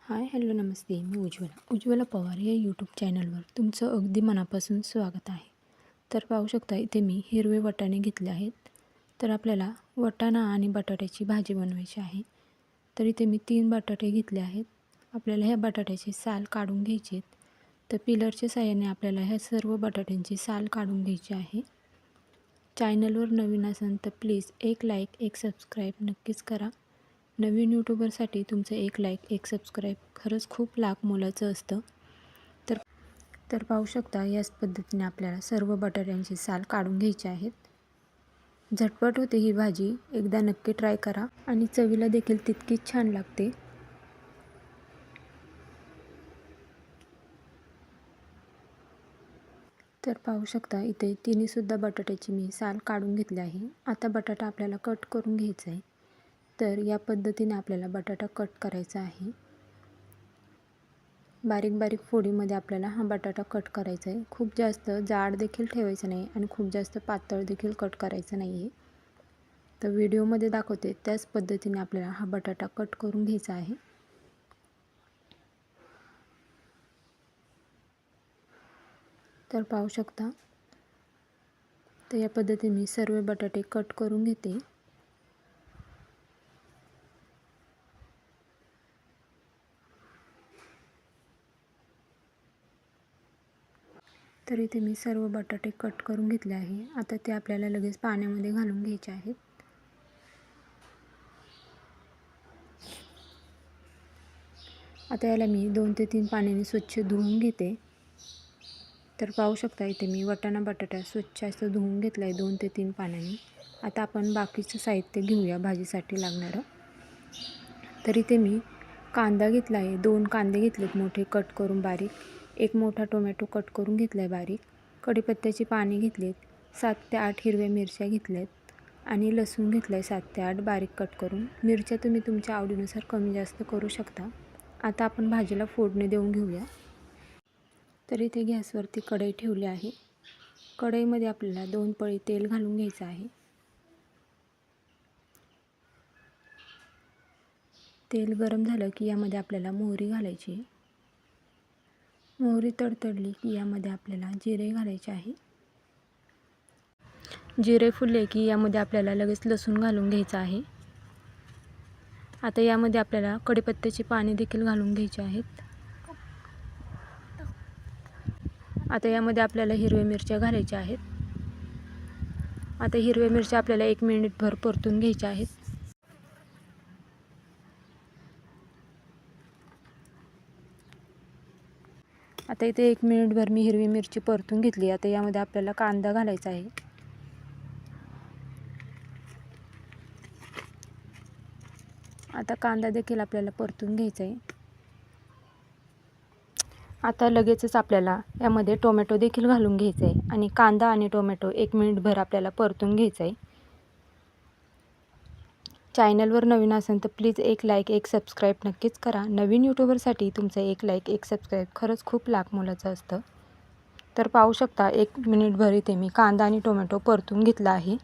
Hi hello नमस्ते. मी उज्ज्वला पवार या YouTube चॅनलवर तुमचं अगदी मनापासून स्वागत आहे. तर पाहू शकता इथे मी हिरवे वाटाणे घेतले आहेत. तर आपल्याला वाटाणा आणि बटाट्याची भाजी बनवायची आहे. तर इथे मी 3 बटाटे घेतले आहेत. आपल्याला ह्या बटाट्याची साल काढून घ्यायची आहेत. तर पिलरच्या साहाय्याने आपल्याला ह्या सर्व बटाट्यांची साल काढून घ्यायची आहे. चॅनलवर नवीन असाल तर प्लीज एक लाईक एक सबस्क्राईब नक्कीच करा. नवीन यूट्यूबरसाठी तुमचं एक लाईक एक सबस्क्राईब खरंच खूप लाख मोलाचं असतं. तर पाहू शकता याच पद्धतीने आपल्याला सर्व बटाट्यांची साल काढून घ्यायची आहेत. झटपट होते ही भाजी, एकदा नक्की ट्राय करा आणि चवीला देखील तितकीच छान लागते. तर पाहू शकता इथे तिन्हीसुद्धा बटाट्याची मी साल काढून घेतली आहे. आता बटाटा आपल्याला कट करून घ्यायचा आहे. तर या पद्धतीने आपल्याला बटाटा कट करायचा आहे. बारीक बारीक फोडीमध्ये आपल्याला हा बटाटा कट करायचा आहे. खूप जास्त जाड देखील ठेवायचं नाही आणि खूप जास्त पातळ देखील कट करायचं नाही आहे. तर व्हिडिओमध्ये दाखवते त्याच पद्धतीने आपल्याला हा बटाटा कट करून घ्यायचा आहे. तर पाहू शकता तर या पद्धतीने मी सर्व बटाटे कट करून घेते. तर इथे मी सर्व बटाटे कट करून घेतले आहे. आता ते आपल्याला लगेच पाण्यामध्ये घालून घ्यायचे आहेत. आता याला मी 2 ते 3 पाण्याने स्वच्छ धुवून घेते. तर पाहू शकता इथे मी वाटाणा बटाटा स्वच्छ असं धुवून घेतलं आहे 2 ते 3 पाण्याने. आता आपण बाकीचं साहित्य घेऊया भाजीसाठी लागणारं. तर इथे मी कांदा घेतला आहे, 2 कांदे घेतलेत मोठे कट करून बारीक, 1 मोठा टोमॅटो कट करून घेतला आहे बारीक, कढीपत्त्याची पाने घेतलीत, 7 ते 8 हिरव्या मिरच्या घेतल्यात आणि लसूण घेतला आहे 7 ते 8 बारीक कट करून. मिरच्या तुम्ही तुमच्या आवडीनुसार कमी जास्त करू शकता. आता आपण भाजीला फोडणी देऊन घेऊया. तर इथे गॅसवरती कढई ठेवली आहे. कढईमध्ये आपल्याला 2 पळी तेल घालून घ्यायचं आहे. तेल गरम झालं की यामध्ये आपल्याला मोहरी घालायची आहे. मोहरी तडतडली की यामध्ये आपल्याला जिरे घालायचे आहे. जिरे फुलले की यामध्ये आपल्याला लगेच लसूण घालून घ्यायचं आहे. आता यामध्ये आपल्याला कढीपत्त्याची पाने देखील घालून घ्यायची आहेत. आता यामध्ये आपल्याला हिरव्या मिरच्या घालायच्या आहेत. आता हिरव्या मिरच्या आपल्याला 1 मिनिटभर परतून घ्यायच्या आहेत. आता इथे 1 मिनिटभर मी हिरवी मिरची परतून घेतली. आता यामध्ये आपल्याला कांदा घालायचा आहे. आता कांदा देखील आपल्याला परतून घ्यायचा आहे. आता लगेचच आपल्याला यामध्ये टोमॅटो देखील घालून घ्यायचा आहे आणि कांदा आणि टोमॅटो 1 मिनिटभर आपल्याला परतून घ्यायचा आहे. चॅनलवर नवीन असाल तर प्लीज एक लाईक एक सबस्क्राईब नक्कीच करा. नवीन यूट्यूबरसाठी तुमचं एक लाईक एक सबस्क्राईब खरंच खूप लाख मोलाचं असतं. तर पाहू शकता 1 मिनिटभर इथे मी कांदा आणि टोमॅटो परतून घेतला आहे.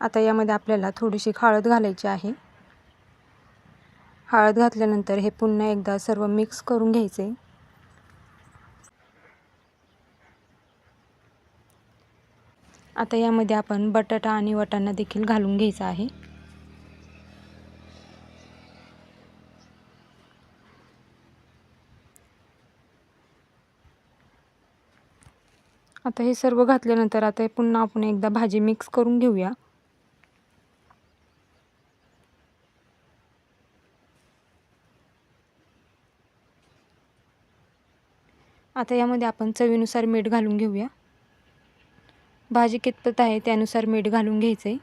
आता यामध्ये आपल्याला थोडीशी हळद घालायची आहे. हळद घातल्यानंतर हे पुन्हा एकदा सर्व मिक्स करून घ्यायचे. आता यामध्ये आपण बटाटा आणि वाटाणा देखील घालून घ्यायचा आहे. आता हे सर्व घातल्यानंतर आता पुन्हा आपण एकदा भाजी मिक्स करून घेऊया. आता यामध्ये आपण चवीनुसार मीठ घालून घेऊया. भाजी कितपत आहे त्यानुसार मीठ घालून घ्यायचं आहे.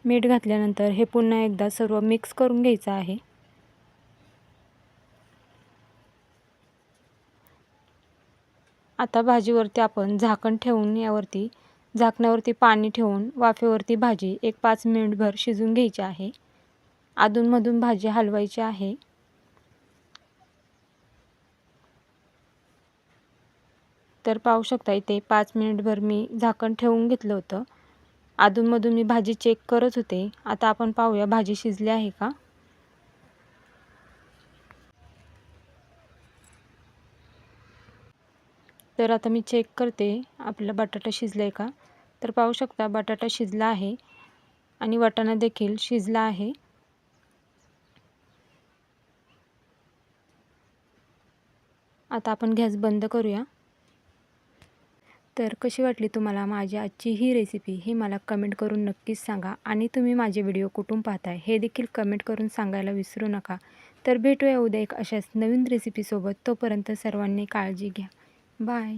मीठ घातल्यानंतर हे पुन्हा एकदा सर्व मिक्स करून घ्यायचं आहे. आता भाजीवरती आपण झाकण ठेवून यावरती झाकणावरती पाणी ठेवून वाफेवरती भाजी 5 मिनिटभर शिजवून घ्यायची आहे. अधूनमधून भाजी हलवायची आहे. तर पाहू शकता इथे 5 मिनिटभर मी झाकण ठेवून घेतलं होतं. अधूनमधून मी भाजी चेक करत होते. आता आपण पाहूया भाजी शिजली आहे का. तर आता मी चेक करते आपला बटाटा शिजला आहे का. तर पाहू शकता बटाटा शिजला आहे आणि वाटाणा देखील शिजला आहे. आता आपण गॅस बंद करूया. तर कशी वाटली तुम्हाला माझी आजची ही रेसिपी हे मला कमेंट करून नक्कीच सांगा. आणि तुम्ही माझे व्हिडिओ कुठून पाहताय हे देखील कमेंट करून सांगायला विसरू नका. तर भेटूया उद्या एक अशाच नवीन रेसिपीसोबत. तोपर्यंत सर्वांनी काळजी घ्या. बाय.